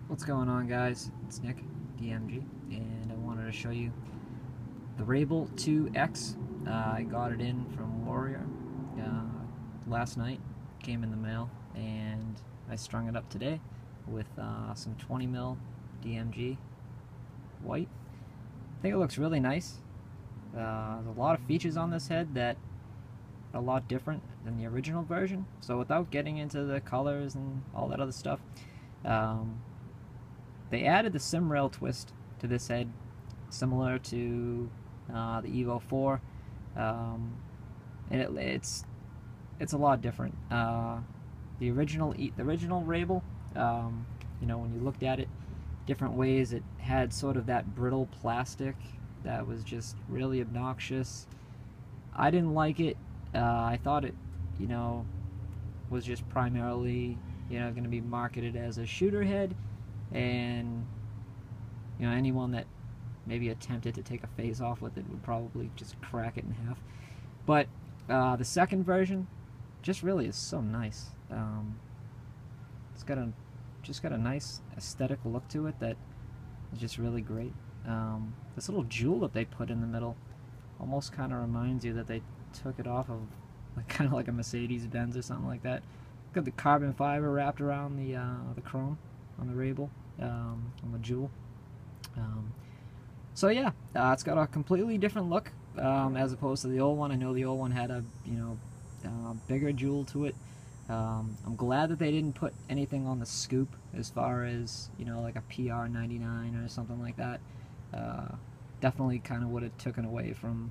What's going on, guys? It's Nick, DMG, and I wanted to show you the Rabil 2X. I got it in from Warrior last night, came in the mail, and I strung it up today with some 20mm DMG white. I think it looks really nice. There's a lot of features on this head that are a lot different than the original version, so without getting into the colors and all that other stuff, they added the sim rail twist to this head, similar to the Evo 4, and it's a lot different. The original Rabil, when you looked at it different ways, it had sort of that brittle plastic that was just really obnoxious. I didn't like it. I thought it, was just primarily, going to be marketed as a shooter head, and anyone that maybe attempted to take a phase off with it would probably just crack it in half. But the second version just really is so nice. It's got a nice aesthetic look to it that is just really great. This little jewel that they put in the middle almost kind of reminds you that they took it off of kind of like a Mercedes-Benz or something like that. Got the carbon fiber wrapped around the chrome on the Rabil, on the jewel. So yeah, it's got a completely different look as opposed to the old one. I know the old one had a bigger jewel to it. I'm glad that they didn't put anything on the scoop as far as like a PR 99 or something like that. Definitely kind of would have taken away from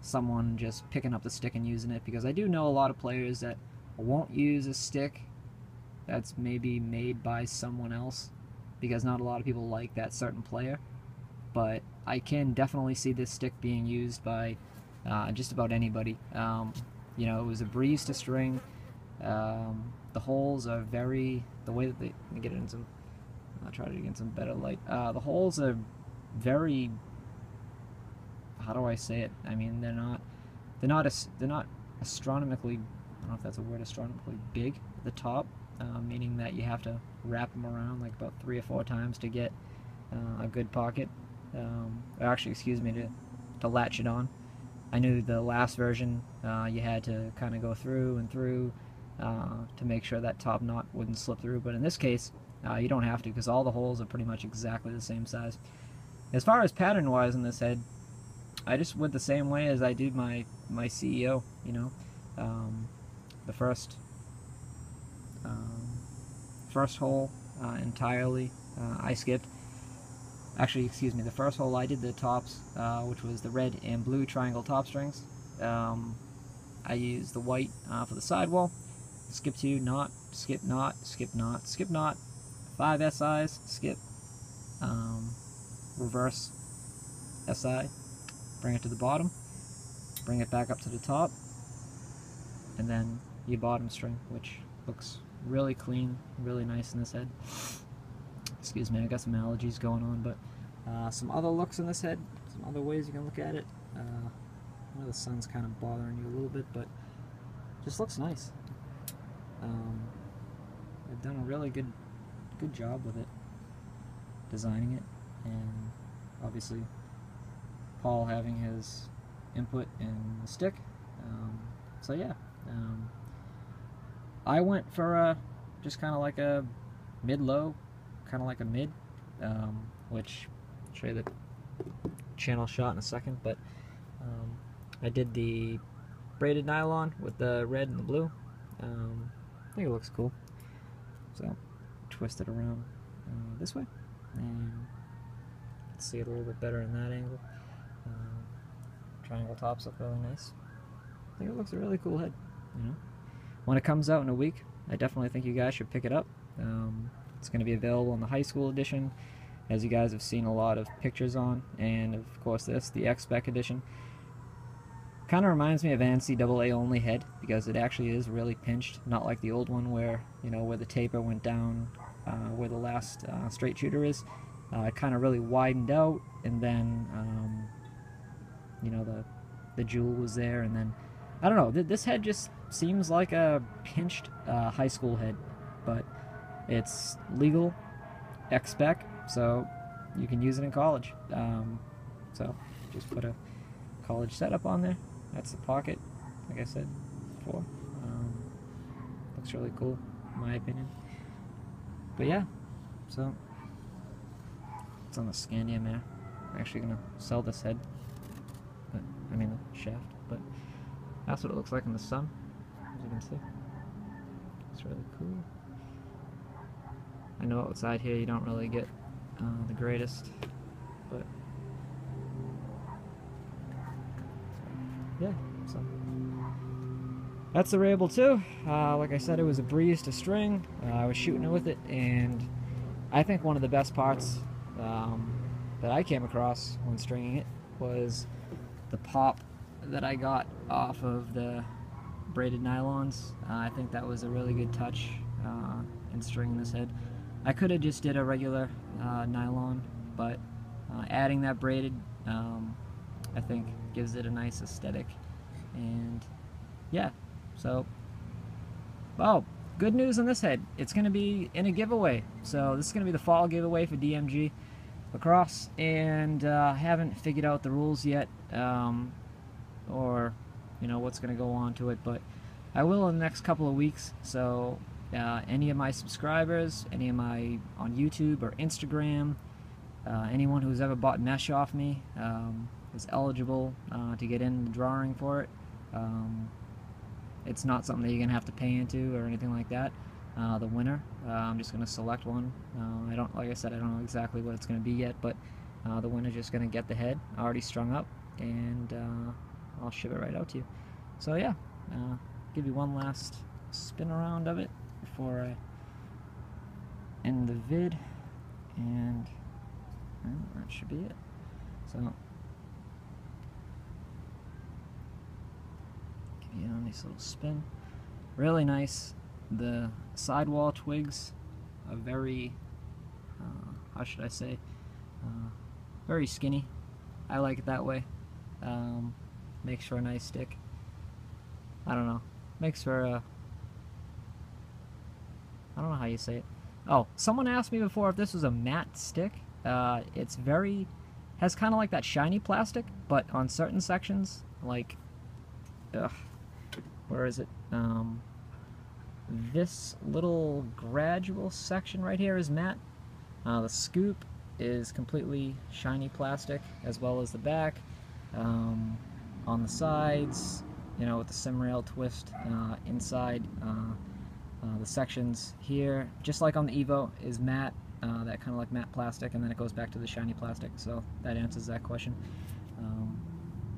someone just picking up the stick and using it, because I do know a lot of players that won't use a stick that's maybe made by someone else, because not a lot of people like that certain player. But I can definitely see this stick being used by just about anybody. It was a breeze to string. The holes are the way that let me get it in some, I'll try to get some better light. The holes are very, how do I say it? I mean, they're not astronomically, I don't know if that's a word, astronomically big at the top, meaning that you have to wrap them around like about 3 or 4 times to get a good pocket. Or actually, excuse me, to latch it on. I knew the last version you had to kind of go through and through to make sure that top knot wouldn't slip through, but in this case you don't have to, because all the holes are pretty much exactly the same size. As far as pattern wise in this head, I just went the same way as I did my CEO. The first hole entirely I skipped. Actually, excuse me, the first hole I did the tops, which was the red and blue triangle top strings. I used the white for the sidewall. Skip 2, knot, skip knot, skip knot, skip knot, 5 SIs, skip, reverse SI, bring it to the bottom, bring it back up to the top, and then your bottom string, which looks really clean, really nice in this head. Excuse me, I got some allergies going on, but some other looks in this head, some other ways you can look at it. I know the sun's kind of bothering you a little bit, but just looks nice. They've done a really good job with it, designing it, and obviously Paul having his input in the stick. So yeah, I went for just kind of like a mid-low, kind of like a mid, which I'll show you the channel shot in a second, but I did the braided nylon with the red and the blue. I think it looks cool, so twist it around this way, and see it a little bit better in that angle. Triangle tops look really nice. I think it looks a really cool head. When it comes out in a week, I definitely think you guys should pick it up. It's going to be available in the high school edition, as you guys have seen a lot of pictures on, and of course this, the X-Spec edition. Kind of reminds me of an NCAA only head, because it actually is really pinched, not like the old one where where the taper went down where the last straight shooter is. It kind of really widened out, and then the jewel was there, and then I don't know, this head just seems like a pinched high school head, but it's legal, X-Spec, so you can use it in college. So just put a college setup on there. That's the pocket, like I said before. Looks really cool, in my opinion. But yeah, so it's on the scandium there. I'm actually gonna sell this head, but, I mean the shaft, but that's what it looks like in the sun, as you can see. It's really cool. I know outside here you don't really get the greatest, but yeah, so that's the Rabil 2. Like I said, it was a breeze to string. I was shooting it with it, and I think one of the best parts that I came across when stringing it was the pop that I got off of the braided nylons. I think that was a really good touch in stringing this head. I could have just did a regular nylon, but adding that braided I think gives it a nice aesthetic. And yeah, so oh, good news on this head, it's going to be in a giveaway. So this is going to be the fall giveaway for DMG lacrosse, and I haven't figured out the rules yet, or you know what's going to go on to it, but I will in the next couple of weeks. So any of my subscribers, any of my on YouTube or Instagram, anyone who's ever bought mesh off me is eligible to get in the drawing for it. It's not something that you're gonna have to pay into or anything like that. The winner, I'm just gonna select one. I don't, like I said, I don't know exactly what it's gonna be yet, but the winner's just gonna get the head already strung up, and I'll ship it right out to you. So yeah, give you one last spin around of it before I end the vid, and well, that should be it. So give you a nice little spin. Really nice. The sidewall twigs are very, how should I say, very skinny. I like it that way. Makes for a nice stick. I don't know. Makes for a, I don't know how you say it. Oh, someone asked me before if this was a matte stick. It's very, has kind of like that shiny plastic, but on certain sections, like, where is it? This little gradual section right here is matte. The scoop is completely shiny plastic, as well as the back. On the sides, you know, with the sim rail twist inside, the sections here, just like on the Evo, is matte. That kind of like matte plastic, and then it goes back to the shiny plastic. So that answers that question.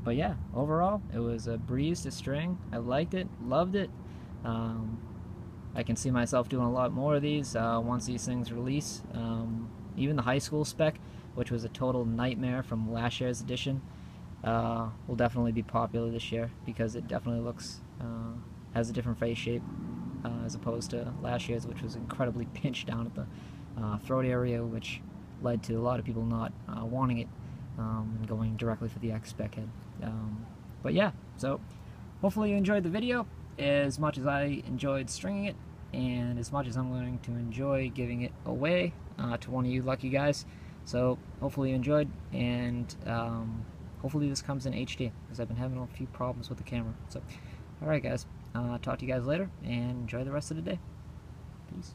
But yeah, overall, it was a breeze to string. I liked it, loved it. I can see myself doing a lot more of these once these things release. Even the high school spec, which was a total nightmare from last year's edition, will definitely be popular this year, because it definitely looks, has a different face shape as opposed to last year's, which was incredibly pinched down at the throat area, which led to a lot of people not wanting it and going directly for the X-Spec head. But yeah, so hopefully you enjoyed the video as much as I enjoyed stringing it, and as much as I'm going to enjoy giving it away to one of you lucky guys. So hopefully you enjoyed, and hopefully this comes in HD, because I've been having a few problems with the camera. So alright guys, talk to you guys later, and enjoy the rest of the day. Peace.